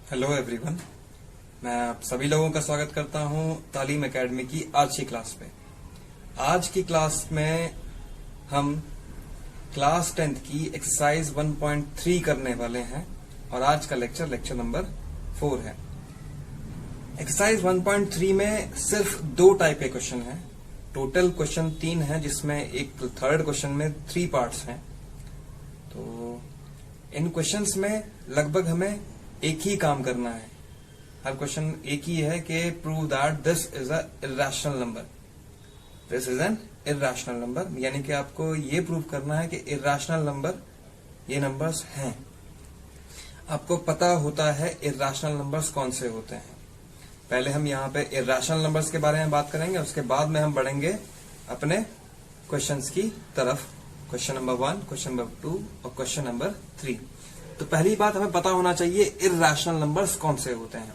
Hello everyone, मैं आप सभी लोगों का स्वागत करता हूं तालीम एकेडमी की आज की क्लास पे। आज की क्लास में हम क्लास 10th की एक्सरसाइज 1.3 करने वाले हैं और आज का लेक्चर नंबर 4 है। एक्सरसाइज 1.3 में सिर्फ 2 टाइप के क्वेश्चन हैं। टोटल क्वेश्चन 3 है, जिसमें एक थर्ड क्वेश्चन में 3 पार्ट्स हैं। तो इन क्वेश्चंस में लगभग हमें एक ही काम करना है। हर क्वेश्चन एक ही है कि prove that this is a irrational number. This is an irrational number, यानी कि आपको ये प्रूव करना है कि इर्रेशनल नंबर ये नंबर्स हैं। आपको पता होता है इर्रेशनल नंबर्स कौन से होते हैं। पहले हम यहाँ पे इर्रेशनल नंबर्स के बारे में बात करेंगे, उसके बाद में हम बढ़ेंगे अपने क्वेश्चंस की तरफ। क्वेश्चन नंबर 1, क्वेश्चन नंबर 2 और क्वेश्चन नंबर 3। तो पहली बात हमें पता होना चाहिए इर्रेशनल नंबर्स कौन से होते हैं।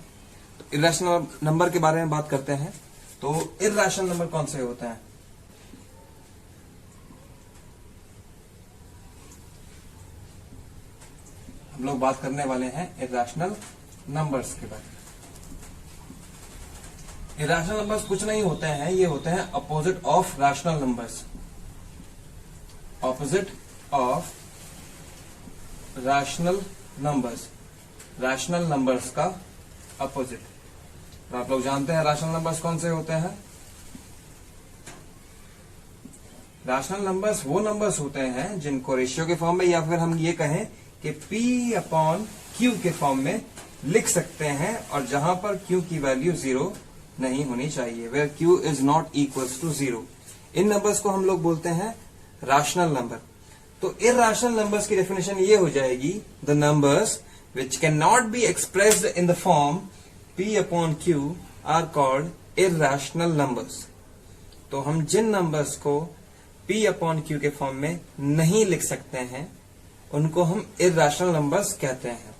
तो इर्रेशनल नंबर के बारे में बात करते हैं। तो इर्रेशनल नंबर कौन से होते हैं? हम लोग बात करने वाले हैं इर्रेशनल नंबर्स के बारे में। इर्रेशनल नंबर्स कुछ नहीं होते हैं, ये होते हैं opposite of rational numbers. Opposite of rational numbers का अपोजिट। तो आप लोग जानते हैं रैशनल नंबर्स कौन से होते हैं। रैशनल नंबर्स वो नंबर्स होते हैं जिनको रेशियो के फॉर्म में, या फिर हम ये कहें कि P/Q के फॉर्म में लिख सकते हैं, और जहां पर Q की वैल्यू 0 नहीं होनी चाहिए, where Q is not equals to 0। इन नंबर्स को हम लोग बोलते हैं रैशनल नंबर। तो इर्रेशनल नंबर्स की डेफिनेशन ये हो जाएगी, the numbers which can not be expressed in the form P/Q are called irrational numbers. तो हम जिन नंबर्स को P/Q के फॉर्म में नहीं लिख सकते हैं उनको हम इर्रेशनल नंबर्स कहते हैं।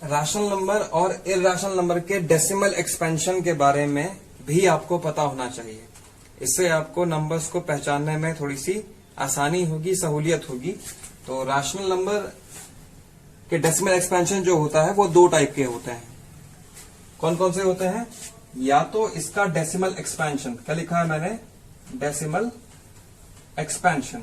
रैशनल नंबर और इर्रेशनल नंबर के डेसिमल एक्सपेंशन के बारे में भी आपको पता होना चाहिए। इससे आपको नंबर्स को पहचानने में थोड़ी सी आसानी होगी, सहूलियत होगी। तो रैशनल नंबर के डेसिमल एक्सपेंशन जो होता है वो 2 टाइप के होते हैं। कौन कौन से होते हैं? या तो इसका डेसिमल एक्सपेंशन, क्या लिखा है मैंने? डेसिमल एक्सपेंशन,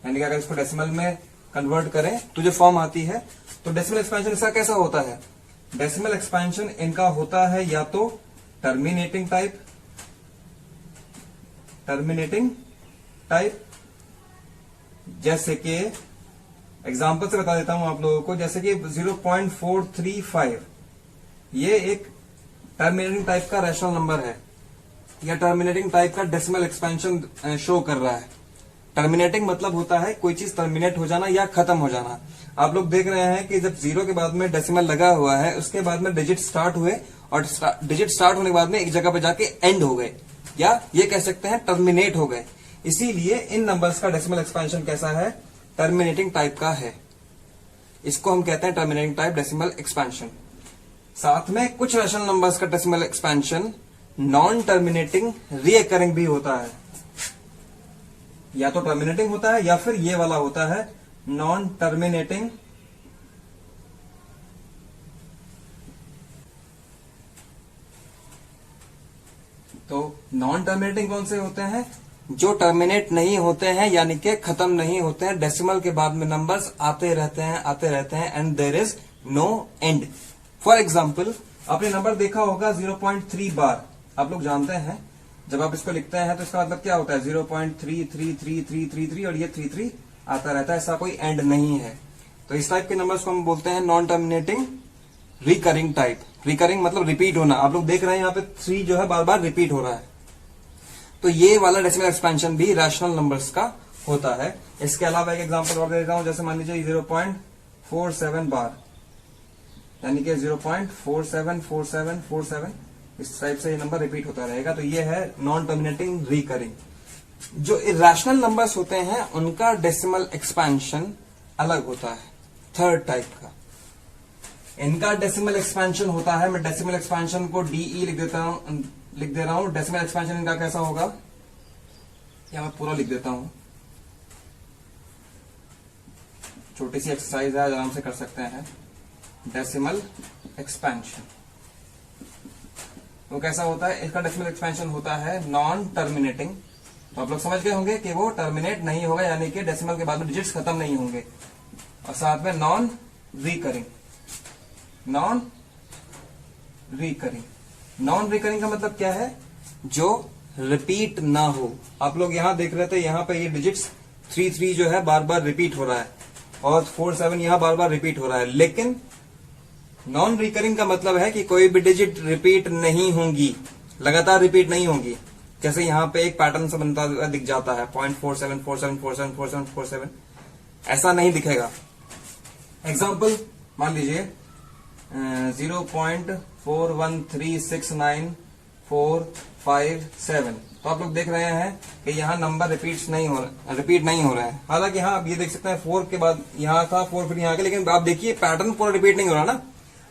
यानी कि अगर इसको डेसिमल में कन्वर्ट करें तो जो फॉर्म आती है, तो डेसिमल एक्सपेंशन इसका कैसा होता है? डेसिमल एक्सपेंशन इनका होता है या तो टर्मिनेटिंग टाइप, जैसे कि एग्जांपल से बता देता हूं आप लोगों को, जैसे कि 0.435 ये एक टर्मिनेटिंग टाइप का रैशनल नंबर है, या टर्मिनेटिंग टाइप का डेसिमल एक्सपेंशन शो कर रहा है। टर्मिनेटिंग मतलब होता है कोई चीज टर्मिनेट हो जाना या खत्म हो जाना। आप लोग देख रहे हैं कि जब 0 के बाद में डेसिमल लगा हुआ है, उसके बाद में डिजिट स्टार्ट हुए, और डिजिट स्टार्ट होने के बाद में एक जगह पे जाके एंड हो गए, या ये कह सकते हैं टर्मिनेट हो गए। इसीलिए इन नंबर्स का डेसिमल एक्सपेंशन कैसा है? टर्मिनेटिंग टाइप का है। इसको हम कहते हैं टर्मिनेटिंग टाइप डेसिमल एक्सपेंशन। साथ में कुछ रैशनल नंबर्स का decimal expansion non terminating recurring भी होता है। या तो टर्मिनेटिंग होता है या फिर ये वाला होता है नॉन टर्मिनेटिंग तो नॉन टर्मिनेटिंग कौन से होते हैं? जो टर्मिनेट नहीं होते हैं, यानी कि खत्म नहीं होते हैं। डेसिमल के बाद में नंबर्स आते रहते हैं and there is no end. For example, आपने नंबर देखा होगा 0.3 बार। आप लोग जानते हैं जब आप इसको लिखते हैं तो इसका मतलब क्या होता है? 0.33333 और ये 33 आता रहता है, ऐसा कोई एंड नहीं है। तो इस टाइप के नंबर्स को हम बोलते हैं non terminating recurring type. Recurring मतलब रिपीट होना। आप लोग देख रहे हैं यहाँ पे 3 जो है बार बार रिपीट हो रहा है। तो ये वाला डेसिमल एक्सपेंशन भी रैशनल नंबर्स का होता है। इसके अलावा एक एग्जांपल और दे देता हूं, जैसे मान लीजिए 0.47 बार, यानी कि 0.474747, इस टाइप से ये नंबर रिपीट होता रहेगा। तो ये है नॉन टर्मिनेटिंग रिकरिंग। जो इर्रेशनल नंबर्स होते हैं उनका डेसिमल एक्सपेंशन अलग होता है, थर्ड टाइप का। इनका डेसिमल एक्सपेंशन होता है, मैं डेसिमल एक्सपेंशन को DE लिख दे रहा हूं। डेसिमल एक्सपेंशन इनका कैसा होगा, या मैं पूरा लिख देता हूं। छोटी सी एक्सरसाइज है, आराम से कर सकते हैं। डेसिमल एक्सपेंशन तो कैसा होता है, इसका डेसिमल एक्सपेंशन होता है नॉन टर्मिनेटिंग। तो आप लोग समझ गए होंगे कि वो टर्मिनेट नहीं होगा, यानी कि डेसिमल के बाद में डिजिट्स खत्म नहीं होंगे, और साथ में नॉन रिकरिंग। नॉन रिकरिंग का मतलब क्या है, जो रिपीट ना हो। आप लोग यहां देख रहे थे, यहां पे ये डिजिट्स 3 जो है बार बार रिपीट हो रहा है, और 4 यहां बार बार रिपीट हो रहा है। लेकिन नॉन रिकरिंग का मतलब है कि कोई भी डिजिट रिपीट नहीं होंगी, लगातार रिपीट नहीं होंगी। जैसे यहां पे एक पैटर्न से बनता हुआ दिख जाता है 0.47 47 47 47 47, ऐसा नहीं दिखेगा। एग्जाम्पल मान लीजिए 0.41369457। तो आप लोग देख रहे हैं कि यहाँ नंबर रिपीट नहीं हो रहा है। हालांकि हाँ आप ये देख सकते हैं 4 के बाद यहाँ था 4, फिर यहाँ के, लेकिन आप देखिए पैटर्न पूरा रिपीट नहीं हो रहा ना।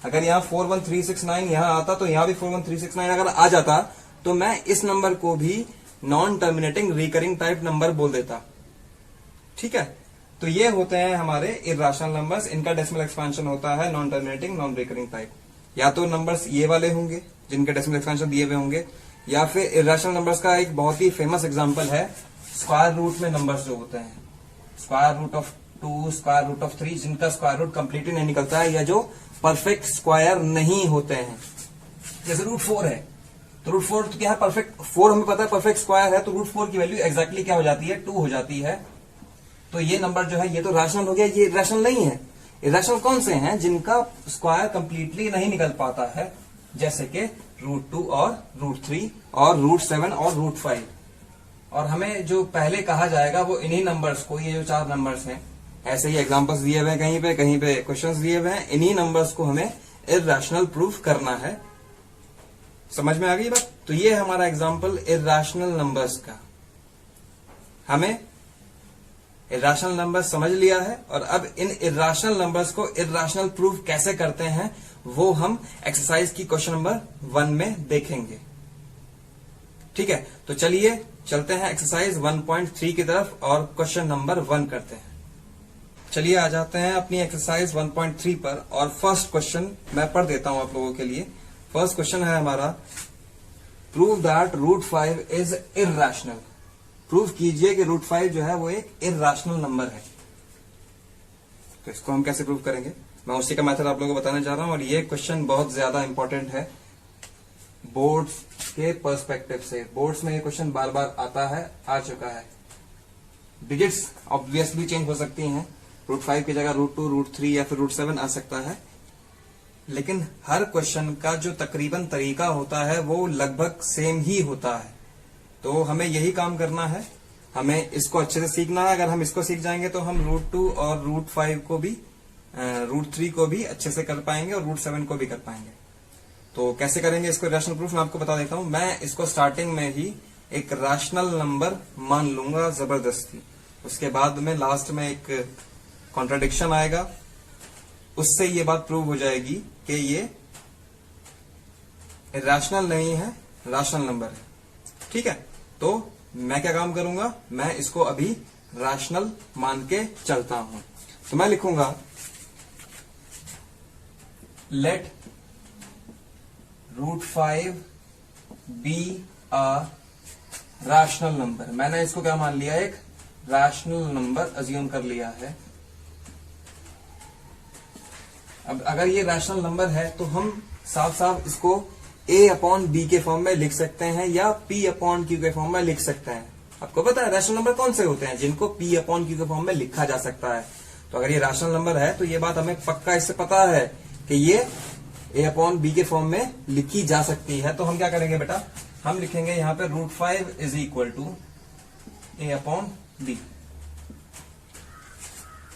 अगर यहाँ 41369 यहाँ आता तो यहाँ भी 41369 अगर आ जाता तो मैं इस नंबर को भी non terminating recurring type number बोल देता। ठीक है, तो ये होते हैं हमारे इर्रेशनल नंबर्स। इनका डेसिमल एक्सपेंशन होता है non terminating non recurring type. या तो नंबर्स ये वाले होंगे जिनके डेसिमल एक्सपेंशन दिए हुए होंगे, या फिर इर्रेशनल नंबर्स का एक बहुत ही फेमस एग्जांपल है स्क्वायर रूट में नंबर्स जो होते हैं, square root of 2, square root of 3, जिनका स्क्वायर रूट कंप्लीटली नहीं निकलता है, या जो परफेक्ट स्क्वायर नहीं होते हैं। जैसे रूट 4 है, तो रूट 4 तो क्या है, परफेक्ट 4 हमें पता है परफेक्ट स्क्वायर है, तो रूट 4 की वैल्यू एग्जैक्टली क्या हो जाती है, 2 हो जाती है। तो ये नंबर जो है ये तो रैशनल हो गया, ये इर्रेशनल नहीं है। इर्रेशनल कौन से हैं, जिनका स्क्वायर कंप्लीटली नहीं निकल पाता है, जैसे कि रूट 2 और रूट 3 और रूट 7 और रूट 5। और हमें जो पहले कहा जाएगा वो इन्हीं नंबर्स को, ये जो 4 नंबर्स हैं, ऐसे ही एग्जांपल्स दिए हुए हैं कहीं पे क्वेश्चंस दिए हुए हैं, इन्हीं नंबर्स को हमें इर्रेशनल प्रूफ करना है। समझ में आ गई बात। तो ये हमारा एग्जांपल इर्रेशनल नंबर्स का। हमें इर्रेशनल नंबर्स समझ लिया है, और अब इन इर्रेशनल नंबर्स को इर्रेशनल प्रूफ कैसे करते हैं वो हम एक्सरसाइज की क्वेश्चन नंबर 1 में देखेंगे। ठीक है, तो चलिए चलते हैं एक्सरसाइज 1.3 की तरफ और क्वेश्चन नंबर 1 करते हैं। चलिए आ जाते हैं अपनी एक्सरसाइज 1.3 पर, और फर्स्ट क्वेश्चन मैं पढ़ देता हूं आप लोगों के लिए। फर्स्ट क्वेश्चन है हमारा, prove that root 5 is irrational. Prove कीजिए कि रूट 5 जो है वो एक इर्रेशनल नंबर है। तो इसको हम कैसे प्रूव करेंगे, मैं उसी का मेथड आप लोगों को बताने जा रहा हूं। और ये क्वेश्चन बहुत ज्यादा इंपॉर्टेंट है बोर्ड्स के पर्सपेक्टिव से। बोर्ड्स में ये क्वेश्चन बार बार आता है, आ चुका है। डिजिट्स ऑब्वियसली चेंज हो सकती हैं, रूट 5 की जगह रूट 2, रूट 3 या फिर रूट 7 आ सकता है, लेकिन हर क्वेश्चन का जो तकरीबन तरीका होता है वो लगभग सेम ही होता है। तो हमें यही काम करना है, हमें इसको अच्छे से सीखना है। अगर हम इसको सीख जाएंगे तो हम रूट 2 और रूट 5 को भी, रूट 3 को भी अच्छे से कर पाएंगे और रूट 7 को भी कर पाएंगे। तो कैसे करेंगे इसको रैशनल प्रूफ, मैं आपको बता देता हूं। मैं इसको स्टार्टिंग में ही एक रैशनल नंबर मान लूंगा जबरदस्ती, उसके बाद में लास्ट में एक कॉन्ट्राडिक्शन आएगा, उससे ये बात प्रूव हो जाएगी कि ये रैशनल नहीं है, रैशनल नंबर है। ठीक है, तो मैं क्या काम करूंगा, मैं इसको अभी रैशनल मान के चलता हूं। तो मैं लिखूंगा let root 5 be a rational number. मैंने इसको क्या मान लिया, एक रैशनल नंबर अज्यूम कर लिया है। अब अगर ये रैशनल नंबर है तो हम साफ साफ इसको a अपॉन बी के फॉर्म में लिख सकते हैं या p अपॉन क्यू के फॉर्म में लिख सकते हैं। आपको पता है रैशनल नंबर कौन से होते हैं जिनको p अपॉन क्यू के फॉर्म में लिखा जा सकता है। तो अगर ये रैशनल नंबर है तो ये बात हमें पक्का इससे पता है कि ये a अपॉन बी के फॉर्म में लिखी जा सकती है। तो हम क्या करेंगे बेटा, हम लिखेंगे यहां पे root 5 is equal to a upon B.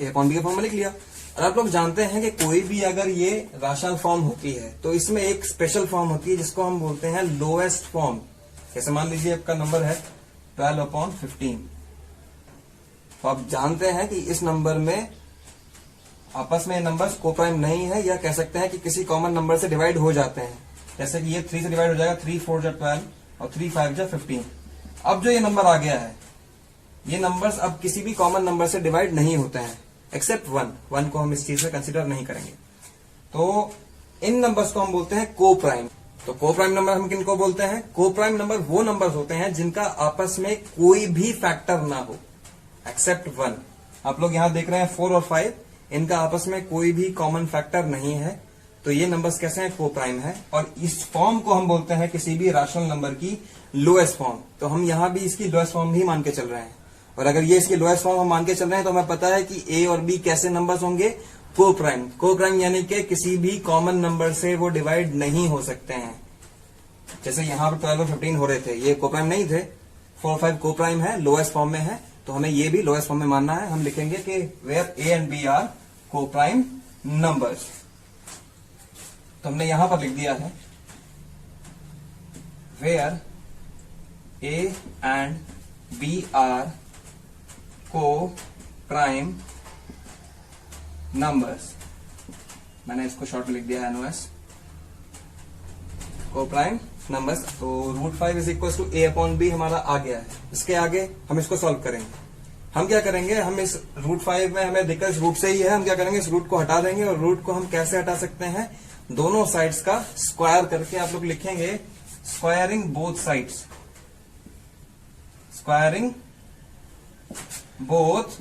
a upon B के फॉर्म में लिख लिया। और आप लोग जानते हैं कि कोई भी अगर ये रैशनल फॉर्म होती है तो इसमें एक स्पेशल फॉर्म होती है जिसको हम बोलते हैं लोएस्ट फॉर्म। जैसे मान लीजिए आपका नंबर है 12 अपॉन 15, तो आप जानते हैं कि इस नंबर में आपस में नंबर्स कोप्राइम नहीं है, या कह सकते हैं कि किसी कॉमन नंबर से डिवाइड हो जाते हैं। जैसे कि ये 3 से डिवाइड हो जाएगा, 3 4 जा 12 और 3 5 जा 15। अब जो ये नंबर आ गया है, ये नंबर्स अब किसी भी कॉमन नंबर से डिवाइड नहीं होते हैं। एक्सेप्ट वन को हम इस चीज में कंसिडर नहीं करेंगे। तो इन नंबर्स को हम बोलते हैं को प्राइम। तो को प्राइम नंबर हम किनको बोलते हैं? को प्राइम नंबर वो नंबर्स होते हैं जिनका आपस में कोई भी फैक्टर ना हो एक्सेप्ट वन। आप लोग यहां देख रहे हैं 4 और 5, इनका आपस में कोई भी कॉमन फैक्टर नहीं है, तो ये नंबर्स कैसे हैं? को प्राइम है। और इस फॉर्म को हम बोलते हैं किसी भी रैशनल नंबर की लोएस्ट फॉर्म। तो हम यहां भी इसकी लोएस्ट फॉर्म ही मान के चल रहे हैं, और अगर ये इसकी लोएस्ट फॉर्म हम मान के चल रहे हैं तो हमें पता है कि ए और बी कैसे नंबर्स होंगे? को प्राइम। को प्राइम यानी कि किसी भी कॉमन नंबर से वो डिवाइड नहीं हो सकते हैं। जैसे यहां पर 12 और 15 हो रहे थे, ये को प्राइम नहीं थे। 4 और 5 को प्राइम है, लोएस्ट फॉर्म में है, तो हमें ये भी लोएस्ट फॉर्म में मानना है। हम लिखेंगे कि where A and B are coprime numbers. तो हमने यहां पर लिख दिया है where A and B are coprime numbers. मैंने इसको शॉर्ट में लिख दिया है एनओएस, को प्राइम नंबर्स। तो √5 is equal to A upon B हमारा आ गया है। इसके आगे हम इसको सॉल्व करेंगे। हम क्या करेंगे, हम इस √5 में हमें दिक्कत इस रूट से ही है, हम क्या करेंगे, इस रूट को हटा देंगे। और रूट को हम कैसे हटा सकते हैं? दोनों साइड्स का स्क्वायर करके आप लोग लिखेंगे squaring both sides. Squaring both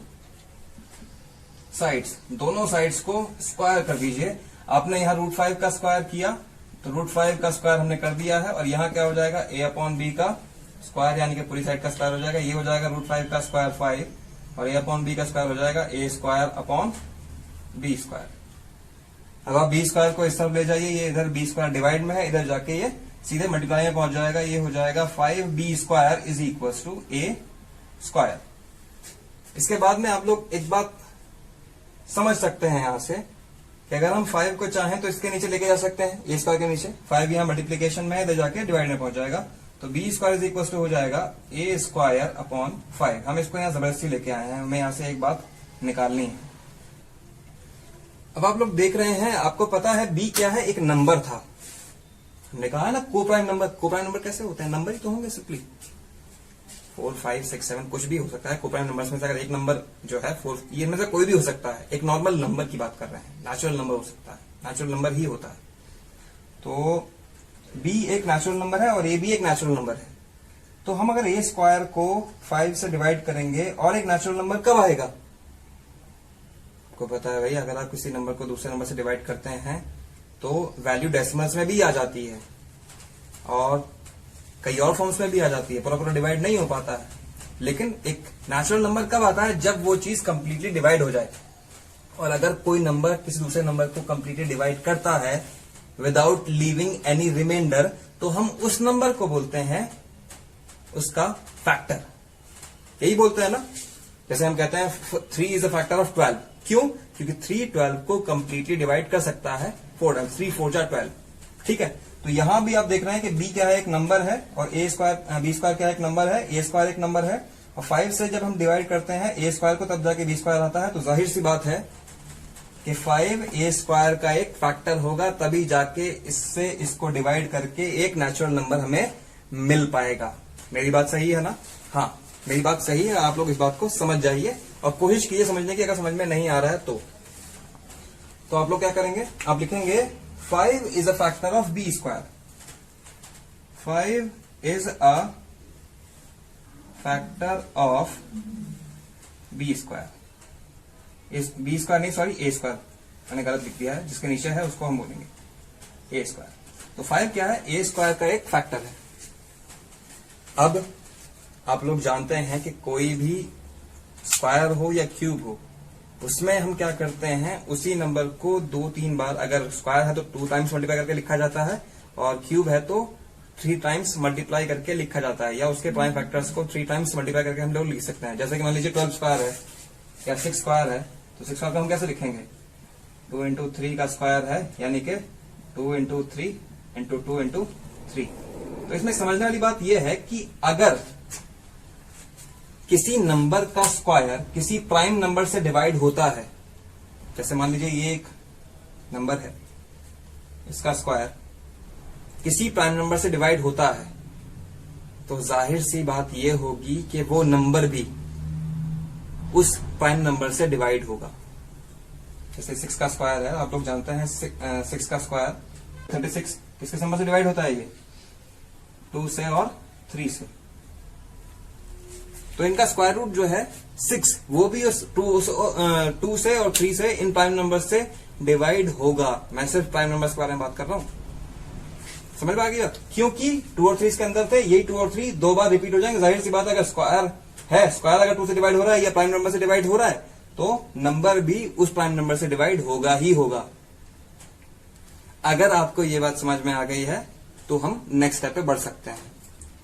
sides, दोनों साइड्स को स्क्वायर कर दीजिए। आपने यहां √5 का स्क्वायर किया तो √5 का स्क्वायर हमने कर दिया है, और यहां क्या हो जाएगा? a अपॉन बी का स्क्वायर, यानी कि पूरी साइड का स्क्वायर हो जाएगा। ये हो जाएगा √5 का स्क्वायर 5, और a अपॉन बी का स्क्वायर हो जाएगा a square upon B square. अब आप बी स्क्वायर को इस तरफ ले जाइए, ये इधर बी स्क्वायर डिवाइड में है, इधर जाके ये सीधे मल्टीप्लाई में पहुंच जाएगा। ये हो जाएगा 5b square is equal to a square. इसके बाद में आप लोग एक बात समझ सकते हैं यहां से कि अगर हम 5 को चाहें तो इसके नीचे लेके जा सकते हैं, ए स्क्वायर के नीचे। 5 यहां मल्टीप्लीकेशन में है, इधर जाके डिवाइड में पहुंच जाएगा। तो B square is equal to हो जाएगा ए स्क्वायर अपॉन 5। हम इसको यहां जबरदस्ती लेके आए हैं, हमें यहां से एक बात निकालनी है। अब आप लोग देख रहे हैं, आपको पता है बी क्या है? एक नंबर था। हमने कहा है ना को प्राइम नंबर। को प्राइम नंबर कैसे होते हैं? नंबर ही तो होंगे सिंपली। 4, 5, 6, 7 कुछ भी हो सकता है। को प्राइम नंबर्स में से अगर एक नंबर जो है 4, ये में से कोई भी हो सकता है। एक नॉर्मल नंबर की बात कर रहे हैं, नेचुरल नंबर हो सकता है, नेचुरल नंबर ही होता है। तो बी एक नेचुरल नंबर है और ए भी एक नेचुरल नंबर है। तो हम अगर ए स्क्वायर को 5 से डिवाइड करेंगे और एक नेचुरल नंबर कब आएगा? आपको पता है भाई, अगर आप किसी नंबर को दूसरे नंबर से डिवाइड करते हैं तो वैल्यू डेसिमल्स में भी आ जाती है और कई और फॉर्म्स में भी आ जाती है, पूरा डिवाइड नहीं हो पाता है। लेकिन एक नेचुरल नंबर कब आता है? जब वो चीज कंप्लीटली डिवाइड हो जाए। और अगर कोई नंबर किसी दूसरे नंबर को कंप्लीटली डिवाइड करता है विदाउट लीविंग एनी रिमाइंडर, तो हम उस नंबर को बोलते हैं उसका फैक्टर। यही बोलते हैं ना, जैसे हम कहते हैं 3 इज अ फैक्टर ऑफ 12। क्यों? क्योंकि 3 12 को कंप्लीटली डिवाइड कर सकता है 4 टाइम्स। 3 4 जा 12। ठीक है, तो यहां भी आप देख रहे हैं कि b क्या है? एक नंबर है, और a स्क्वायर b स्क्वायर क्या है? एक नंबर है, a स्क्वायर एक नंबर है। और 5 से जब हम डिवाइड करते हैं a स्क्वायर को, तब जाके b स्क्वायर आता है। तो जाहिर सी बात है कि 5 a स्क्वायर का एक फैक्टर होगा, तभी जाके इससे इसको डिवाइड करके एक नेचुरल नंबर हमें मिल पाएगा। मेरी बात सही है ना? हाँ, मेरी बात सही है। आप लोग इस बात को समझ जाइए और कोशिश कीजिए समझने की। अगर समझ में नहीं आ रहा है तो आप लोग क्या करेंगे? आप लिखेंगे 5 is a factor of b square. 5 is a factor of b square. इस b स्क्वायर नहीं, सॉरी a स्क्वायर मैंने गलत लिख दिया है। जिसके नीचे है उसको हम बोलेंगे a स्क्वायर। तो 5 क्या है? a स्क्वायर का एक फैक्टर है। अब आप लोग जानते हैं कि कोई भी स्क्वायर हो या क्यूब हो, उसमें हम क्या करते हैं, उसी नंबर को 2-3 बार, अगर स्क्वायर है तो 2 टाइम्स मल्टीप्लाई करके लिखा जाता है, और क्यूब है तो 3 टाइम्स मल्टीप्लाई करके लिखा जाता है, या उसके प्राइम फैक्टर्स को 3 टाइम्स मल्टीप्लाई करके हम लोग लिख सकते हैं। जैसे कि मान लीजिए 12 स्क्वायर है या 6 स्क्वायर है, तो 6 स्क्वायर को हम कैसे लिखेंगे? 2 into 3 का स्क्वायर है, यानी कि 2 into 3 into 2 into 3। तो इसमें समझने वाली बात यह है कि अगर किसी नंबर का स्क्वायर किसी प्राइम नंबर से डिवाइड होता है, जैसे मान लीजिए ये एक नंबर है, इसका स्क्वायर किसी प्राइम नंबर से डिवाइड होता है, तो जाहिर सी बात यह होगी कि वो नंबर भी उस प्राइम नंबर से डिवाइड होगा। जैसे 6 का स्क्वायर है, आप लोग जानते हैं 6 का स्क्वायर 36 किसके नंबर से डिवाइड होता है? ये 2 से और 3 से। तो इनका स्क्वायर रूट जो है 6 वो भी उस 2 से और 3 से इन प्राइम नंबर से डिवाइड होगा। मैं सिर्फ प्राइम नंबर के बारे में बात कर रहा हूं, समझ में आ गया? क्योंकि 2 और 3 इसके अंदर थे, यही 2 और 3 दो बार रिपीट हो जाएंगे। जाहिर सी बात है, अगर स्क्वायर है, स्क्वायर अगर 2 से डिवाइड हो रहा है या प्राइम नंबर से डिवाइड हो रहा है, तो नंबर भी उस प्राइम नंबर से डिवाइड होगा ही होगा। अगर आपको ये बात समझ में आ गई है तो हम नेक्स्ट स्टेप पे बढ़ सकते हैं।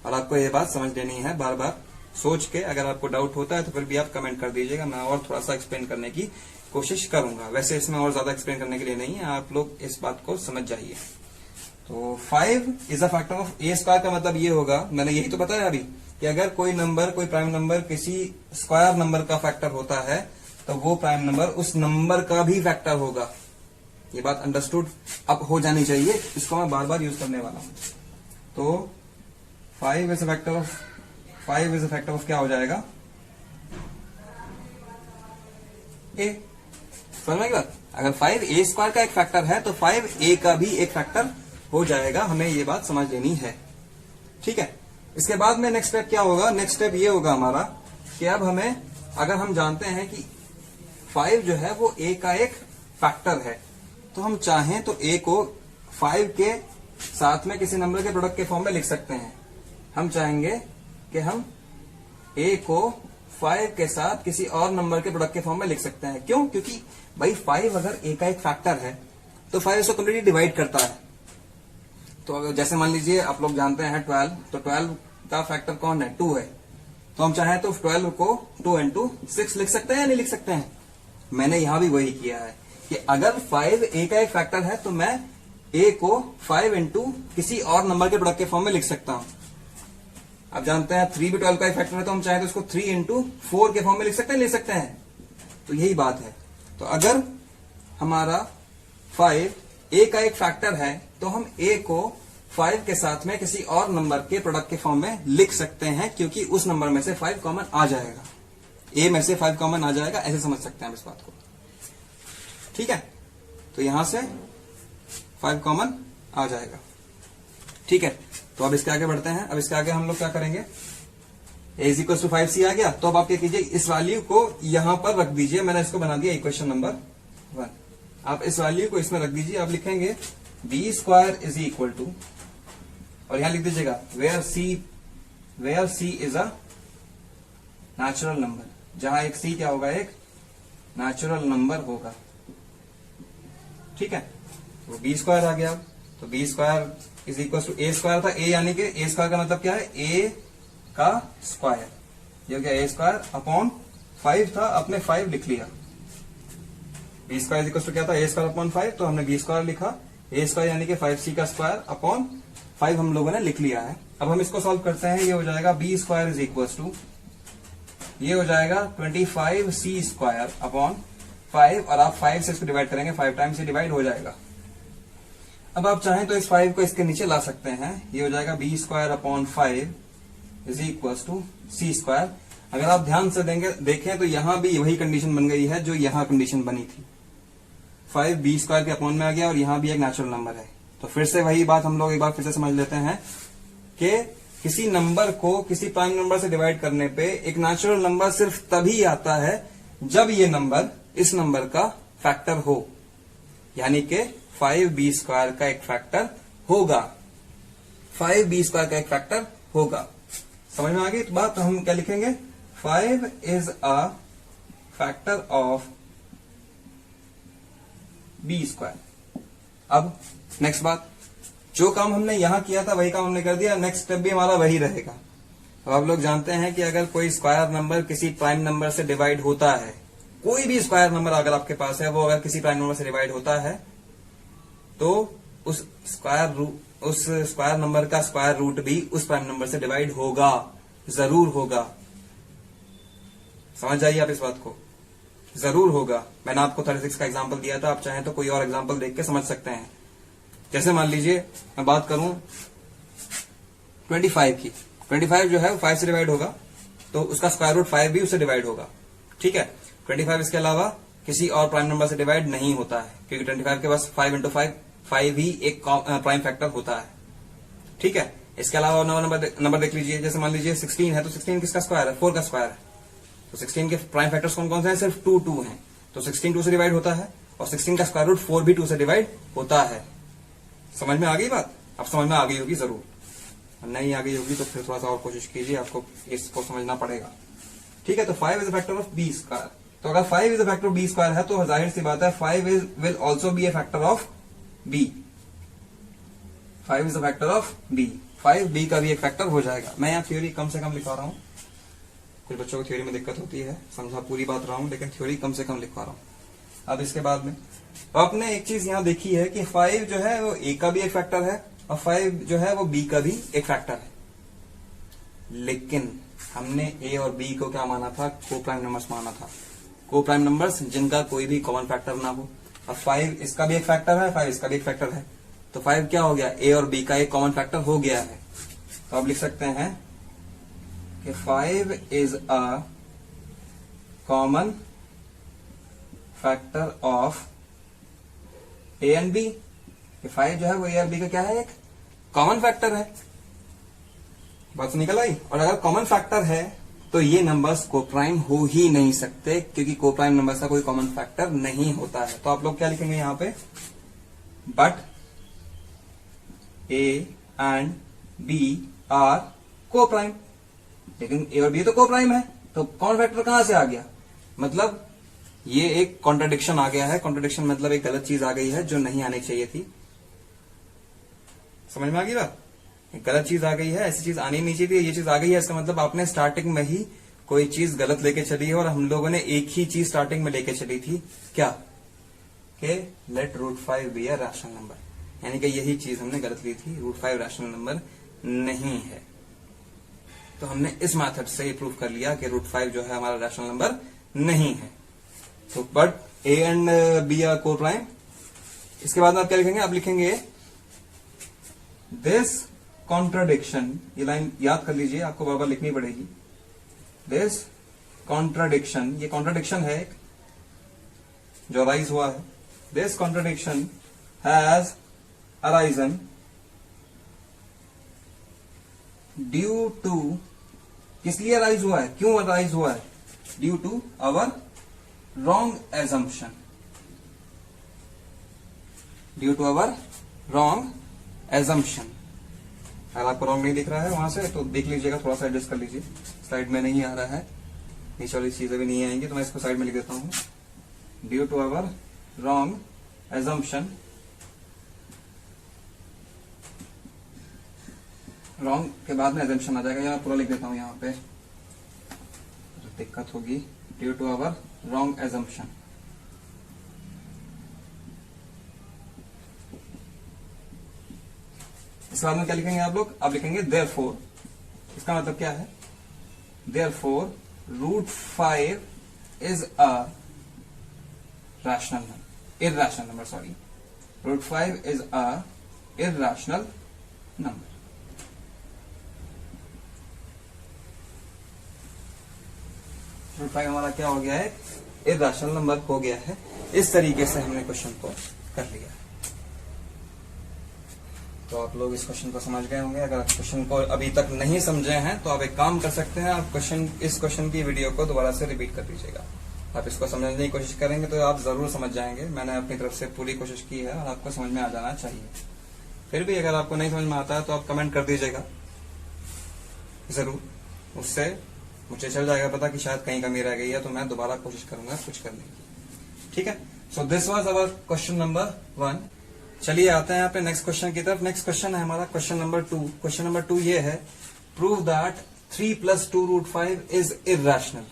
और आपको ये बात समझ लेनी है बार बार सोच के। अगर आपको डाउट होता है तो फिर भी आप कमेंट कर दीजिएगा, मैं और थोड़ा सा एक्सप्लेन करने की कोशिश करूंगा। वैसे इसमें और ज्यादा एक्सप्लेन करने के लिए नहीं है, आप लोग इस बात को समझ जाइए। तो 5 is a factor of A square का मतलब ये होगा, मैंने यही तो बताया अभी, कि अगर कोई नंबर, कोई प्राइम नंबर किसी स्क्वायर नंबर का फैक्टर होता है तो वो प्राइम नंबर उस नंबर का भी फैक्टर होगा। ये बात अंडरस्टूड अब हो जानी चाहिए, इसको मैं बार बार यूज करने वाला हूं। तो 5 इज अ फैक्टर ऑफ क्या हो जाएगा? ए। समझ में बात? अगर 5 ए स्क्वायर का एक फैक्टर है तो 5 ए का भी एक फैक्टर हो जाएगा। हमें ये बात समझ लेनी है, ठीक है? इसके बाद में नेक्स्ट स्टेप क्या होगा? नेक्स्ट स्टेप ये होगा हमारा कि अब हमें, अगर हम जानते हैं कि 5 जो है वो ए का एक फैक्टर है, तो हम चाहें तो ए को 5 के साथ में किसी नंबर के प्रोडक्ट के फॉर्म में लिख सकते हैं। हम चाहेंगे कि हम ए को 5 के साथ किसी और नंबर के प्रोडक्ट के फॉर्म में लिख सकते हैं। क्यों? क्योंकि भाई 5 अगर ए का एक फैक्टर है तो 5 इसको कंप्लीटली डिवाइड करता है। तो जैसे मान लीजिए आप लोग जानते हैं 12, तो 12 का फैक्टर कौन है? 2 है। तो हम चाहें तो 12 को 2 into 6 लिख सकते हैं या नहीं लिख सकते हैं? मैंने यहां भी वही किया है कि अगर 5 ए का एक फैक्टर है तो मैं ए को 5 into किसी और नंबर के प्रोडक्ट के फॉर्म में लिख सकता हूं। आप जानते हैं 3 भी 12 का एक फैक्टर है, तो हम चाहें तो उसको 3 into 4 के फॉर्म में लिख सकते हैं, लिख सकते हैं। तो यही बात है। तो अगर हमारा 5 ए का एक फैक्टर है तो हम ए को 5 के साथ में किसी और नंबर के प्रोडक्ट के फॉर्म में लिख सकते हैं, क्योंकि उस नंबर में से 5 कॉमन आ जाएगा, ए में से 5 कॉमन आ जाएगा। ऐसे समझ सकते हैं आप इस बात को, ठीक है? तो यहां से 5 कॉमन आ जाएगा, ठीक है? तो अब इसके आगे बढ़ते हैं। अब इसके आगे हम लोग क्या करेंगे? a is equal to 5c आ गया, तो अब आप क्या कीजिए, इस वैल्यू को यहां पर रख दीजिए। मैंने इसको बना दिया इक्वेशन नंबर 1। आप इस वैल्यू को इसमें रख दीजिए। आप लिखेंगे b square is equal to, और यहां लिख दीजिएगा where c is a natural number, जहां एक c क्या होगा? एक नेचुरल नंबर होगा, ठीक है? तो b स्क्वायर आ गया। तो b square is equal to a square था, a यानी कि a स्क्वायर का मतलब क्या है? a का स्क्वायर। ये हो गया a स्क्वायर अपॉन 5 था, आपने 5 लिख लिया। b square is equal to क्या था? a स्क्वायर अपॉन 5, तो हमने b स्क्वायर लिखा। a स्क्वायर यानी कि 5c का स्क्वायर अपॉन 5 हम लोगों ने लिख लिया है। अब हम इसको सॉल्व करते हैं। ये हो जाएगा b square is equal to, ये हो जाएगा 25c स्क्वायर अपॉन 5, और आप 5 से इसको डिवाइड करेंगे, 5 टाइम्स से डिवाइड हो जाएगा। अब आप चाहें तो इस 5 को इसके नीचे ला सकते हैं। ये हो जाएगा b square upon 5 is equal to c square. अगर आप ध्यान से देखें तो यहां भी वही कंडीशन बन गई है जो यहां कंडीशन बनी थी। 5 b स्क्वायर के अपॉन में आ गया, और यहां भी एक नेचुरल नंबर है। तो फिर से वही बात हम लोग एक बार फिर से समझ लेते हैं कि किसी नंबर को किसी प्राइम नंबर से डिवाइड करने पे एक नेचुरल नंबर सिर्फ तभी आता है जब ये नंबर इस नंबर का फैक्टर हो, यानी कि 5b स्क्वायर का एक फैक्टर होगा। 5b स्क्वायर का एक फैक्टर होगा। समझ में आ गई तो बात? तो हम क्या लिखेंगे? 5 is a factor of b square. अब नेक्स्ट बात, जो काम हमने यहां किया था वही काम हमने कर दिया। नेक्स्ट स्टेप भी हमारा वही रहेगा। अब आप लोग जानते हैं कि अगर कोई स्क्वायर नंबर किसी प्राइम नंबर से डिवाइड होता है, कोई भी स्क्वायर नंबर अगर आपके पास है, वो अगर किसी प्राइम नंबर से डिवाइड होता है, तो उस स्क्वायर नंबर का स्क्वायर रूट भी उस प्राइम नंबर से डिवाइड होगा, जरूर होगा। समझ जाइए आप इस बात को, जरूर होगा। मैंने आपको 36 का एग्जांपल दिया था, आप चाहें तो कोई और एग्जांपल देख के समझ सकते हैं। जैसे मान लीजिए मैं बात करूं 25 की, 25 जो है वो 5 से डिवाइड होगा, तो उसका स्क्वायर रूट 5 भी उससे डिवाइड होगा, ठीक है? 25 इसके अलावा किसी और प्राइम नंबर से डिवाइड नहीं होता है, क्योंकि 25 के पास 5 इंटू 5 ही एक प्राइम फैक्टर होता है। ठीक है, इसके अलावा और नंबर देख लीजिए, जैसे मान लीजिए 16 है, तो 16 किसका स्क्वायर है? 4 का स्क्वायर है। तो 16 के प्राइम फैक्टर्स कौन कौन से हैं? सिर्फ 2 हैं। तो 16 2 से डिवाइड होता है, और 16 का स्क्वायर रूट 4 भी 2 से डिवाइड होता है। समझ में आ गई बात? अब समझ में आ गई होगी जरूर, नहीं आ गई होगी तो फिर थोड़ा सा और कोशिश कीजिए, आपको इसको समझना पड़ेगा। ठीक है, तो 5 is a factor of B square. तो अगर 5 is a factor of B square है तो जाहिर सी बात है 5 will also be a factor of B. 5 is a factor of B, 5 B का भी एक फैक्टर हो जाएगा। मैं यहाँ थ्योरी कम से कम लिखवा रहा हूँ, कुछ बच्चों को थ्योरी में दिक्कत होती है, समझा पूरी बात रहा हूँ, लेकिन थ्योरी कम से कम लिखवा रहा हूँ। अब इसके बाद में तो आपने एक चीज यहाँ देखी है कि 5 जो है वो ए का भी एक फैक्टर है, और 5 जो है वो बी का भी एक फैक्टर है। लेकिन हमने ए और बी को क्या माना था? को प्राइम नंबर्स माना था, को प्राइम नंबर्स जिनका कोई भी कॉमन फैक्टर ना हो। अब 5 इसका भी एक फैक्टर है, 5 इसका भी एक फैक्टर है, तो 5 क्या हो गया? ए और बी का एक कॉमन फैक्टर हो गया है। तो आप लिख सकते हैं कि 5 is a common factor of A and B. 5 जो है वो ए और बी का क्या है? एक कॉमन फैक्टर है। बात तो निकल आई। और अगर कॉमन फैक्टर है तो ये नंबर्स को प्राइम हो ही नहीं सकते, क्योंकि को प्राइम नंबर्स का कोई कॉमन फैक्टर नहीं होता है। तो आप लोग क्या लिखेंगे यहां पे? But A and B are coprime. लेकिन ए और बी तो को प्राइम है, तो कॉमन फैक्टर कहां से आ गया? मतलब ये एक कॉन्ट्रडिक्शन आ गया है। कॉन्ट्रडिक्शन मतलब एक गलत चीज आ गई है जो नहीं आनी चाहिए थी। समझ में आ गई बात? एक गलत चीज आ गई है, ऐसी चीज आनी नहीं चाहिए थी, ये चीज आ गई है। इसका मतलब आपने स्टार्टिंग में ही कोई चीज गलत लेके चली है, और हम लोगों ने एक ही चीज स्टार्टिंग में लेके चली थी, क्या? कि let root 5 be a rational number. यानी कि यही चीज हमने गलत ली थी, रूट 5 रैशनल नंबर नहीं है। तो हमने इस मेथड से प्रूव कर लिया कि रूट 5 जो है हमारा रैशनल नंबर नहीं है। तो but A and B are coprime. इसके बाद में आप क्या लिखेंगे? आप लिखेंगे दिस कॉन्ट्राडिक्शन। ये लाइन याद कर लीजिए, आपको बार बार लिखनी पड़ेगी। दिस कॉन्ट्राडिक्शन, ये कॉन्ट्राडिक्शन है एक जो अराइज हुआ है। This contradiction has arisen due to, किस लिए अराइज हुआ है? क्यों अराइज हुआ है? Due to our wrong assumption. Due to our wrong assumption. अगर आपको रॉन्ग नहीं दिख रहा है वहां से तो देख लीजिएगा, थोड़ा सा एडजस्ट कर लीजिए। स्लाइड में नहीं आ रहा है, नीचे वाली चीजें भी नहीं आएंगी, तो मैं इसको साइड में लिख देता हूं। Due to our wrong assumption, wrong के बाद में एजम्पशन आ जाएगा, या पूरा लिख देता हूं यहां पे, दिक्कत होगी। Due to our wrong assumption. इसके बाद में क्या लिखेंगे आप लोग? आप लिखेंगे देयरफॉर। इसका मतलब क्या है? Therefore root 5 is a rational number, irrational number, sorry. Root 5 is a irrational number. Root 5 हमारा क्या हो गया है? इरैशनल नंबर हो गया है। इस तरीके से हमने क्वेश्चन को कर लिया। तो आप लोग इस क्वेश्चन को समझ गए होंगे। अगर आप क्वेश्चन को अभी तक नहीं समझे हैं तो आप एक काम कर सकते हैं, आप इस क्वेश्चन की वीडियो को दोबारा से रिपीट कर दीजिएगा। आप इसको समझने की कोशिश करेंगे तो आप जरूर समझ जाएंगे। मैंने अपनी तरफ से पूरी कोशिश की है और आपको समझ में आ जाना चाहिए। फिर भी अगर आपको नहीं समझ में आता है तो आप कमेंट कर दीजिएगा जरूर, उससे मुझे चल जाएगा पता कि शायद कहीं कमी रह गई है, तो मैं दोबारा कोशिश करूंगा कुछ करने की। ठीक है, so this was our question number 1। चलिए आते हैं यहाँ पे नेक्स्ट क्वेश्चन की तरफ। नेक्स्ट क्वेश्चन है हमारा क्वेश्चन नंबर 2। क्वेश्चन नंबर 2 ये है, prove that 3 + 2 root 5 is irrational.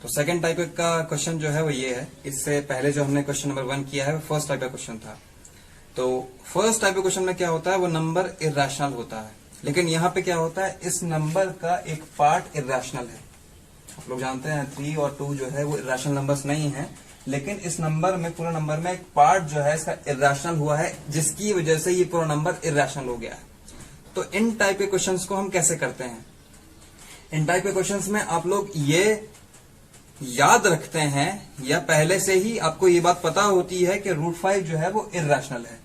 तो सेकंड टाइप का क्वेश्चन जो है वो ये है। इससे पहले जो हमने क्वेश्चन नंबर 1 किया है वो फर्स्ट टाइप का क्वेश्चन था। तो फर्स्ट टाइप के क्वेश्चन में क्या होता है? वो नंबर इरैशनल होता है, लेकिन यहाँ पे क्या होता है? इस नंबर का एक पार्ट इरैशनल है। आप लोग जानते हैं 3 और 2 जो है वो इरैशनल नंबर्स नहीं है, लेकिन इस नंबर में, पूरा नंबर में एक पार्ट जो है इसका इरैशनल हुआ है, जिसकी वजह से ये पूरा नंबर इरैशनल हो गया है। तो इन टाइप के क्वेश्चंस को हम कैसे करते हैं? इन टाइप के क्वेश्चंस में आप लोग ये याद रखते हैं या पहले से ही आपको ये बात पता होती है कि √5 जो है वो इर्रेशनल है,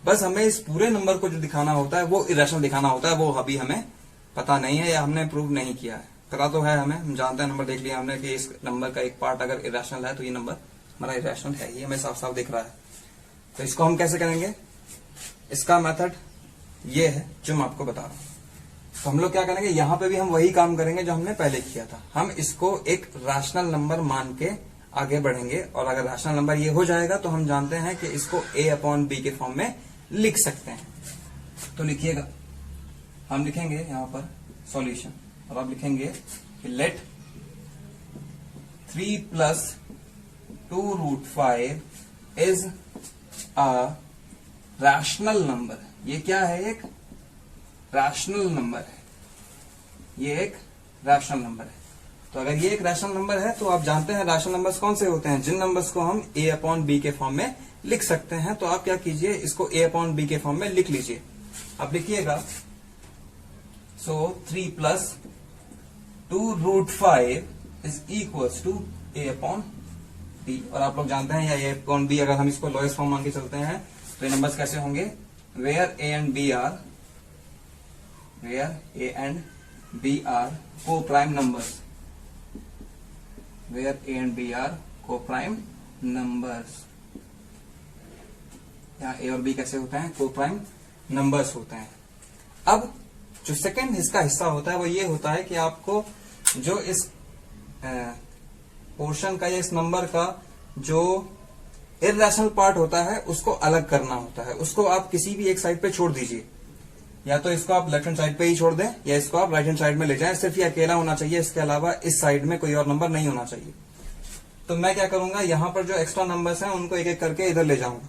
बस हमें इस पूरे नंबर को जो दिखाना होता है वो इर्रेशनल दिखाना होता है, वो अभी हमें पता नहीं है या हमने प्रूव नहीं किया है। पता तो है हमें, हम जानते हैं, नंबर देख लिया हमने कि इस नंबर का एक पार्ट अगर इर्रेशनल है तो ये नंबर हमारा इर्रेशनल है, ये हमें साफ साफ दिख रहा है। तो इसको हम कैसे करेंगे, इसका मेथड ये है जो मैं आपको बता रहा हूं। तो हम लोग क्या करेंगे, यहां पे भी हम वही काम करेंगे जो हमने पहले किया था। हम इसको एक रैशनल नंबर मान के आगे बढ़ेंगे, और अगर रैशनल नंबर ये हो जाएगा तो हम जानते हैं कि इसको a/b के फॉर्म में लिख सकते हैं। तो लिखिएगा, हम लिखेंगे यहां पर सॉल्यूशन, और आप लिखेंगे कि let 3 + 2√5 is a rational number. ये क्या है, एक रैशनल नंबर है, ये एक रैशनल नंबर है। तो अगर ये एक रैशनल नंबर है तो आप जानते हैं रैशनल नंबर्स कौन से होते हैं, जिन नंबर्स को हम a/b के फॉर्म में लिख सकते हैं। तो आप क्या कीजिए, इसको a/b के फॉर्म में लिख लीजिए। अब लिखिएगा, सो 3 + 2√5 इज इक्वल्स टू a/b। और आप लोग जानते हैं या a/b अगर हम इसको लोएस्ट फॉर्म मान के चलते हैं तो ये नंबर्स कैसे होंगे, where a and b are co-prime numbers, where a and b are co-prime numbers। यहाँ a और b कैसे होते हैं, co-prime numbers होते हैं। अब जो सेकंड इसका हिस्सा होता है वो ये होता है कि आपको जो इस पोर्शन का या इस नंबर का जो इर्रेशनल पार्ट होता है उसको अलग करना होता है। उसको आप किसी भी एक साइड पे छोड़ दीजिए, या तो इसको आप लेफ्ट हैंड साइड पे ही छोड़ दें या इसको आप राइट हैंड साइड में ले जाएं। सिर्फ ये अकेला होना चाहिए, इसके अलावा इस साइड में कोई और नंबर नहीं होना चाहिए। तो मैं क्या करूंगा, यहां पर जो एक्स्ट्रा नंबर्स हैं उनको एक एक करके इधर ले जाऊंगा,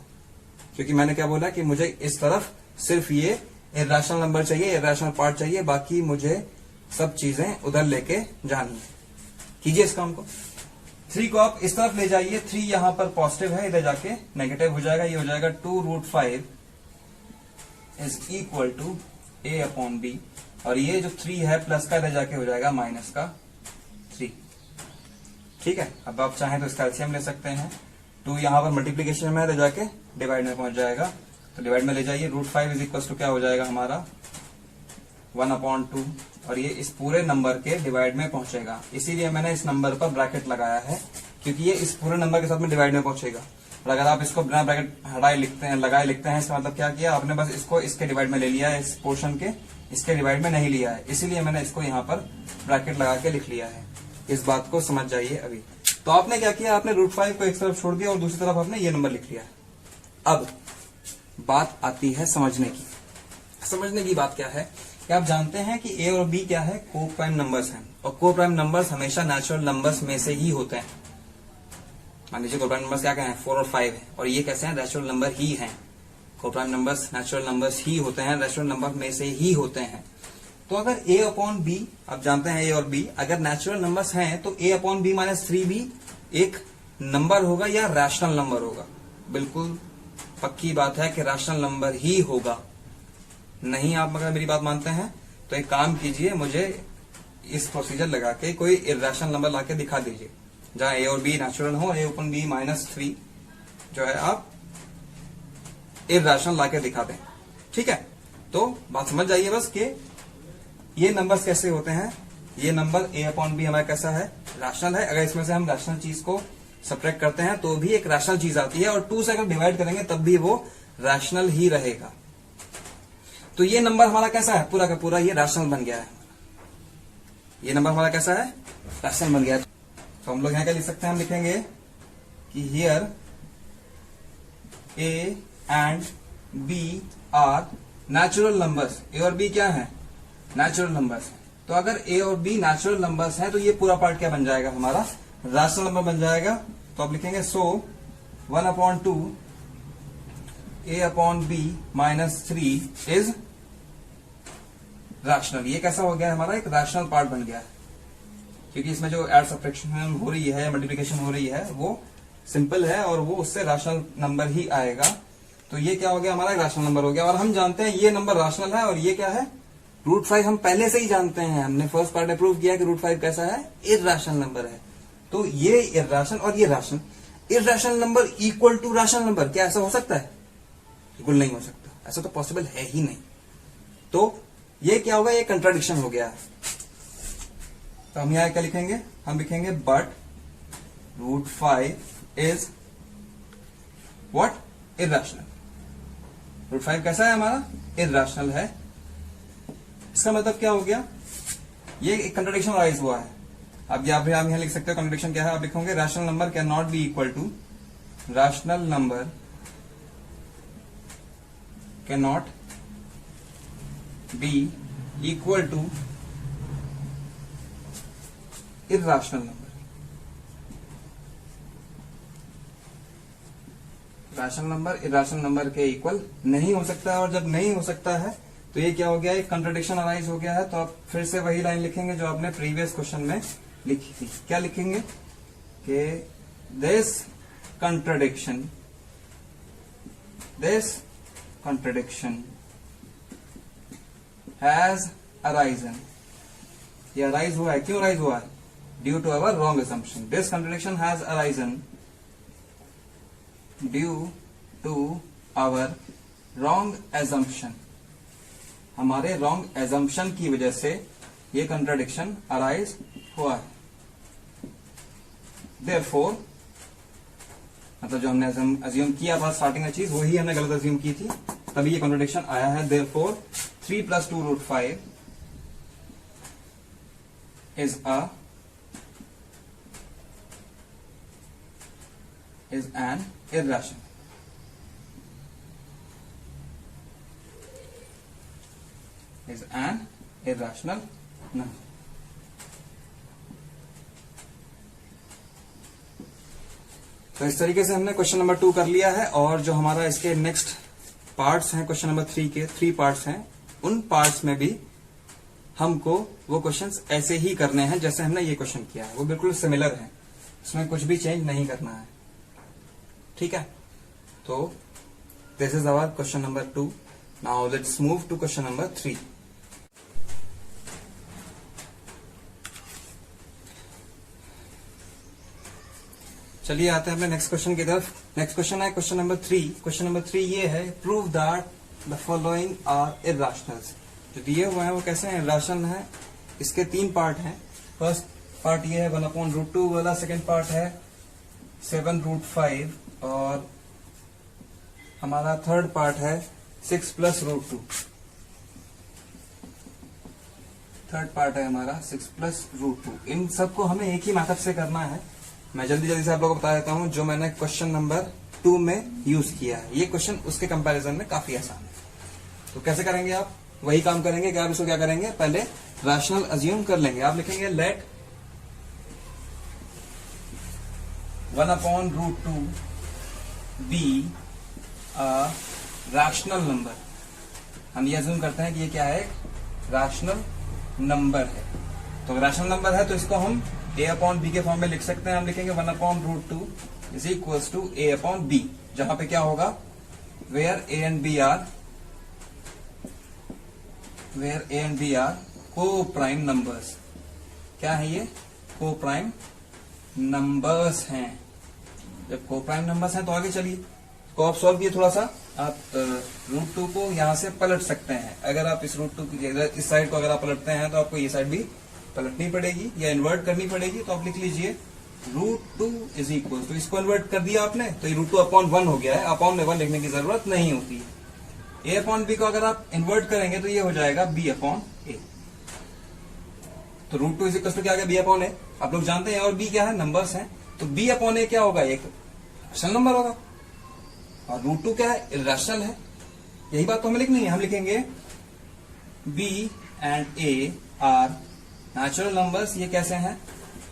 क्योंकि मैंने क्या बोला कि मुझे इस तरफ सिर्फ ये इर्रेशनल नंबर चाहिए, इर्रेशनल पार्ट चाहिए, बाकी मुझे सब चीजें उधर लेके जानी है। कीजिए इस काम को। 3 को आप इस तरफ ले जाइए, 3 यहां पर पॉजिटिव है, इधर जाके नेगेटिव हो जाएगा, ये हो जाएगा 2√5 इज इक्वल टू a/b, और ये जो 3 है प्लस का इधर जाके हो जाएगा माइनस का 3। ठीक है, अब आप चाहें तो इसका एलसीएम ले सकते हैं। 2 यहां पर मल्टीप्लीकेशन में है, इधर जाके डिवाइड में पहुंच जाएगा, तो डिवाइड में ले जाइए। √5 इज इक्वल टू क्या हो जाएगा हमारा 1/2, और ये इस पूरे नंबर के डिवाइड में पहुंचेगा। इसीलिए मैंने इस नंबर पर ब्रैकेट लगाया है, क्योंकि ये इस पूरे नंबर के साथ में डिवाइड में पहुंचेगा। और अगर आप इसको बिना ब्रैकेट हटाए लगाए लिखते हैं, इसका मतलब क्या किया आपने, बस इसको इसके डिवाइड में ले लिया है, इस पोर्शन के इसके डिवाइड में नहीं लिया है। इसीलिए मैंने इसको यहाँ पर ब्रैकेट लगा के लिख लिया है। इस बात को समझ जाइए अभी। तो आपने क्या किया, आपने √5 को एक तरफ छोड़ दिया और दूसरी तरफ आपने ये नंबर लिख लिया है। अब बात आती है समझने की। समझने की बात क्या है कि आप जानते हैं कि a और b क्या है, को प्राइम नंबर्स हैं, और को प्राइम नंबर्स हमेशा नेचुरल नंबर्स में से ही होते हैं। मान लीजिए को प्राइम नंबर्स क्या हैं, 4 और 5 है, और ये कैसे हैं, नेचुरल नंबर ही हैं। को प्राइम नंबर्स नेचुरल नंबर्स ही होते हैं, नेचुरल नंबर में से ही होते हैं। तो अगर a/b, आप जानते हैं a और b अगर नेचुरल नंबर्स हैं तो a/b - 3 भी एक नंबर होगा या रैशनल नंबर होगा। बिल्कुल पक्की बात है कि रैशनल नंबर ही होगा। नहीं आप अगर मेरी बात मानते हैं तो एक काम कीजिए, मुझे इस प्रोसीजर लगा के कोई इर्रेशनल नंबर लाके दिखा दीजिए जहां a और b नेचुरल हो, a/b - 3 जो है आप इर्रेशनल लाके दिखा दें। ठीक है, तो बात समझ जाइए बस कि ये नंबर्स कैसे होते हैं। ये नंबर a/b हमारा कैसा है, रैशनल है। अगर इसमें से हम रैशनल चीज को सब्ट्रैक्ट करते हैं तो भी एक रैशनल चीज आती है, और 2 से अगर डिवाइड करेंगे तब भी वो रैशनल ही रहेगा। तो ये नंबर हमारा कैसा है, पूरा का पूरा ये रैशनल बन गया है। ये नंबर हमारा कैसा है, रैशनल बन गया है। तो हम लोग यहां क्या लिख सकते हैं, हम लिखेंगे कि here a and b are natural numbers. a और b क्या है, नेचुरल नंबर्स। तो अगर a और b नेचुरल नंबर्स हैं तो ये पूरा पार्ट क्या बन जाएगा, हमारा रैशनल नंबर बन जाएगा। तो आप लिखेंगे सो 1/2 a/b - 3 इज रैशनल। ये कैसा हो गया, हमारा एक रैशनल पार्ट बन गया है, क्योंकि इसमें जो एड सब्ट्रैक्शन हो रही है, मल्टीप्लिकेशन हो रही है, वो सिंपल है और वो उससे रैशनल नंबर ही आएगा। तो ये क्या हो गया, हमारा रैशनल नंबर हो गया। और हम जानते हैं ये नंबर रैशनल है, और ये क्या है, √5 हम पहले से ही जानते हैं। हमने फर्स्ट पार्ट में प्रूव किया कि √5 कैसा है, इर्रेशनल नंबर है। तो ये इर्रेशनल और ये rational, irrational number equal to rational number, क्या ऐसा हो सकता है? बिल्कुल नहीं हो सकता, ऐसा तो पॉसिबल है ही नहीं। तो ये क्या होगा? ये कंट्राडिक्शन हो गया है। तो हम यहां क्या लिखेंगे? हम लिखेंगे बट √5 इज व्हाट? इर्रेशनल। √5 कैसा है हमारा? इर्रेशनल है। इसका मतलब क्या हो गया? ये एक कंट्राडिक्शन राइज हुआ है। अब आप यहां लिख सकते हो कंट्राडिक्शन क्या है। आप लिखोगे rational number can not be equal to, rational number can not be equal to irrational number. Rational number irrational number के इक्वल नहीं हो सकता है, और जब नहीं हो सकता है तो ये क्या हो गया? एक कंट्राडिक्शन अराइज हो गया है। तो आप फिर से वही लाइन लिखेंगे जो आपने प्रीवियस क्वेश्चन में लिखी थी। क्या लिखेंगे? कि दिस contradiction हैज अराइजन। ये अराइज हुआ है, क्यों अराइज हुआ है? Due to our wrong assumption। This contradiction has arisen due to our wrong assumption। हमारे रॉन्ग assumption की वजह से ये कंट्राडिक्शन अराइज हुआ है। Therefore, मतलब जो हमने अज्यूम किया था स्टार्टिंग में चीज, वही हमने गलत अज्यूम की थी, तभी ये कंट्राडिक्शन आया है। Therefore, 3 + 2 √5 is an irrational। is an irrational number। तो इस तरीके से हमने क्वेश्चन नंबर 2 कर लिया है। और जो हमारा इसके नेक्स्ट पार्ट्स हैं क्वेश्चन नंबर 3 के, 3 पार्ट्स हैं, उन पार्ट्स में भी हमको वो क्वेश्चंस ऐसे ही करने हैं जैसे हमने ये क्वेश्चन किया है, वो बिल्कुल सिमिलर है, इसमें कुछ भी चेंज नहीं करना है। ठीक है, तो this is our question number 2। Now let's move to question number 3। चलिए आते हैं अपने नेक्स्ट क्वेश्चन की तरफ। नेक्स्ट क्वेश्चन है क्वेश्चन नंबर 3। क्वेश्चन नंबर 3 ये है, prove that the following are irrationals. जो दिए हुए हैं वो कैसे हैं? इर्रेशनल है। इसके 3 पार्ट हैं। फर्स्ट पार्ट ये है 1/√2 वाला, सेकेंड पार्ट है 7√5, और हमारा थर्ड पार्ट है 6 + √2। थर्ड पार्ट है हमारा 6 + √2। इन सबको हमें एक ही मेथड से करना है। मैं जल्दी जल्दी से आप लोगों को बता देता हूं जो मैंने क्वेश्चन नंबर 2 में यूज किया है। ये क्वेश्चन उसके कंपैरिजन में काफी आसान है। तो कैसे करेंगे आप? वही काम करेंगे कि आप इसको क्या करेंगे, पहले रैशनल अज्यूम कर लेंगे। आप लिखेंगे let 1/√2 be a rational number. हम ये अज्यूम करते हैं कि ये क्या है? रैशनल नंबर है। तो रैशनल नंबर है तो इसको हम a/b के फॉर्म में लिख सकते हैं। हम लिखेंगे 1/√2 इज इक्वल्स टू a/b, जहां पे क्या होगा? Where a and b are coprime numbers. क्या है ये? को प्राइम नंबर्स हैं। जब को प्राइम नंबर्स हैं तो आगे चलिए, को आप सॉल्व किए थोड़ा सा, आप √2 को यहां से पलट सकते हैं। अगर आप इस √2 की इस साइड को अगर आप पलटते हैं तो आपको ये साइड भी पलटनी पड़ेगी या इन्वर्ट करनी पड़ेगी। तो आप लिख लीजिए √2 इज इक्वल टू, इसको इन्वर्ट कर दिया आपने तो ये √2/1 हो गया है। अपॉन में 1 लिखने की जरूरत नहीं होती है। a/b को अगर आप इन्वर्ट करेंगे तो ये हो जाएगा b/a। तो √2 इज इक्वल टू क्या आ गया? b/a। आप लोग जानते हैं और b क्या है? नंबर्स हैं। तो b/a क्या होगा? एक रैशनल नंबर होगा। और √2 क्या है? इर्रेशनल है। यही बात तो हमें लिखनी है। हम लिखेंगे b and a are natural numbers. ये कैसे हैं?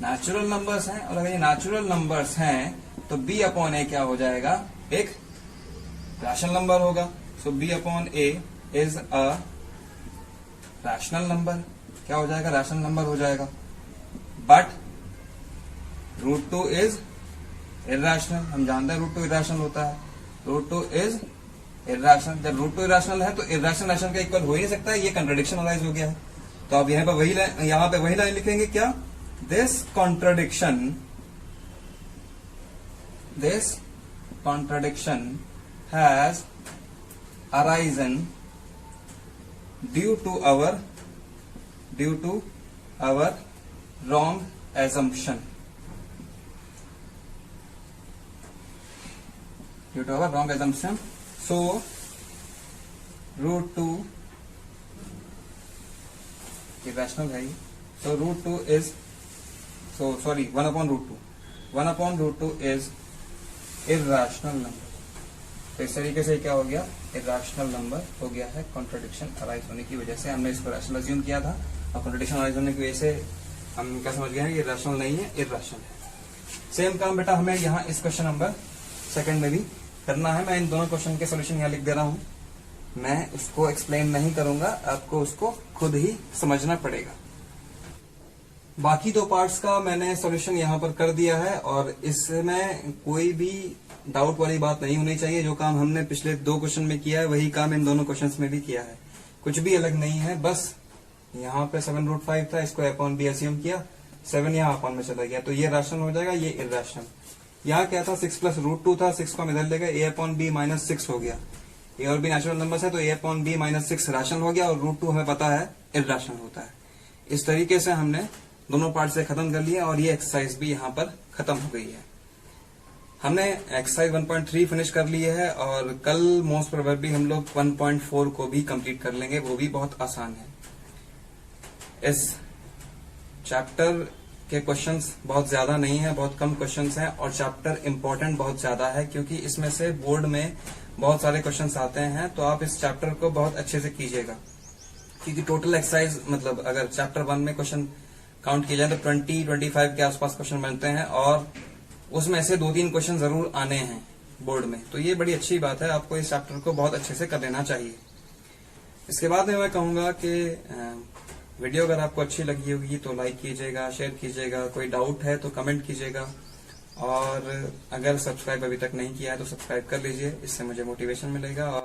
नेचुरल नंबर्स हैं। और अगर ये नेचुरल नंबर्स हैं तो b/a क्या हो जाएगा? एक रैशनल नंबर होगा। सो b/a is a rational number. क्या हो जाएगा? रैशनल नंबर हो जाएगा। But √2 is irrational. हम जानते हैं √2 इर्रेशनल होता है। √2 इज इर्रेशनल। जब √2 इर्रेशनल है तो इर्रेशनल रैशनल का इक्वल हो ही नहीं सकता है। ये कंट्राडिक्शन अराइज हो गया है। तो आप यहाँ पे वही लाइन लिखेंगे। क्या? This contradiction this contradiction has arisen due to our wrong assumption. Due to our wrong assumption. So root 2 irrational है. So root 2 is 1 upon root 2. 1 upon root 2 is irrational number. तो इस तरीके से क्या हो गया, इर्राशनल नंबर हो गया है कॉन्ट्रडिक्शन अराइज होने की वजह से. हमने इसको रैशनल अज्यूम किया था और कॉन्ट्रडिक्शन अराइज होने की वजह से हम क्या समझ गए हैं, ये रैशनल नहीं है, इर्राशनल है. सेम काम बेटा हमें यहाँ इस क्वेश्चन नंबर 2 में भी करना है. मैं इन दोनों क्वेश्चन के सोल्यूशन यहाँ लिख दे रहा हूँ. मैं उसको एक्सप्लेन नहीं करूंगा, आपको उसको खुद ही समझना पड़ेगा. बाकी 2 पार्ट्स का मैंने सॉल्यूशन यहाँ पर कर दिया है और इसमें कोई भी डाउट वाली बात नहीं होनी चाहिए. जो काम हमने पिछले 2 क्वेश्चन में किया है वही काम इन दोनों क्वेश्चंस में भी किया है. कुछ भी अलग नहीं है. बस यहाँ पे 7√5 था, इसको a/b एज्यूम किया, 7 यहाँ अपॉन में चला गया, तो ये रैशनल हो जाएगा, ये इर्रेशनल. यहाँ क्या था, 6 + √2 था, 6 को हम इधर ले गए, a/b - 6 हो गया. ए और बी नेचुरल नंबर्स है तो a/b - 6 रैशनल हो गया और √2 हमें पता है इर्रेशनल होता है. इस तरीके से हमने दोनों पार्ट से खत्म कर लिया और ये एक्सरसाइज भी यहाँ पर खत्म हो गई है. हमने एक्सरसाइज 1.3 फिनिश कर ली है और कल मोस्ट प्रोबेबली हम लोग 1.4 को भी कंप्लीट कर लेंगे. वो भी बहुत आसान है. इस चैप्टर के क्वेश्चंस बहुत ज्यादा नहीं है, बहुत कम क्वेश्चंस हैं और चैप्टर इंपॉर्टेंट बहुत ज्यादा है क्योंकि इसमें से बोर्ड में बहुत सारे क्वेश्चंस आते हैं. तो आप इस चैप्टर को बहुत अच्छे से कीजिएगा क्योंकि टोटल एक्सरसाइज मतलब अगर चैप्टर 1 में क्वेश्चन काउंट किया जाए तो 20-25 के आसपास क्वेश्चन बनते हैं और उसमें से 2-3 क्वेश्चन जरूर आने हैं बोर्ड में. तो ये बड़ी अच्छी बात है, आपको इस चैप्टर को बहुत अच्छे से कर लेना चाहिए. इसके बाद में मैं कहूंगा कि वीडियो अगर आपको अच्छी लगी होगी तो लाइक कीजिएगा, शेयर कीजिएगा. कोई डाउट है तो कमेंट कीजिएगा और अगर सब्सक्राइब अभी तक नहीं किया है तो सब्सक्राइब कर लीजिए, इससे मुझे मोटिवेशन मिलेगा.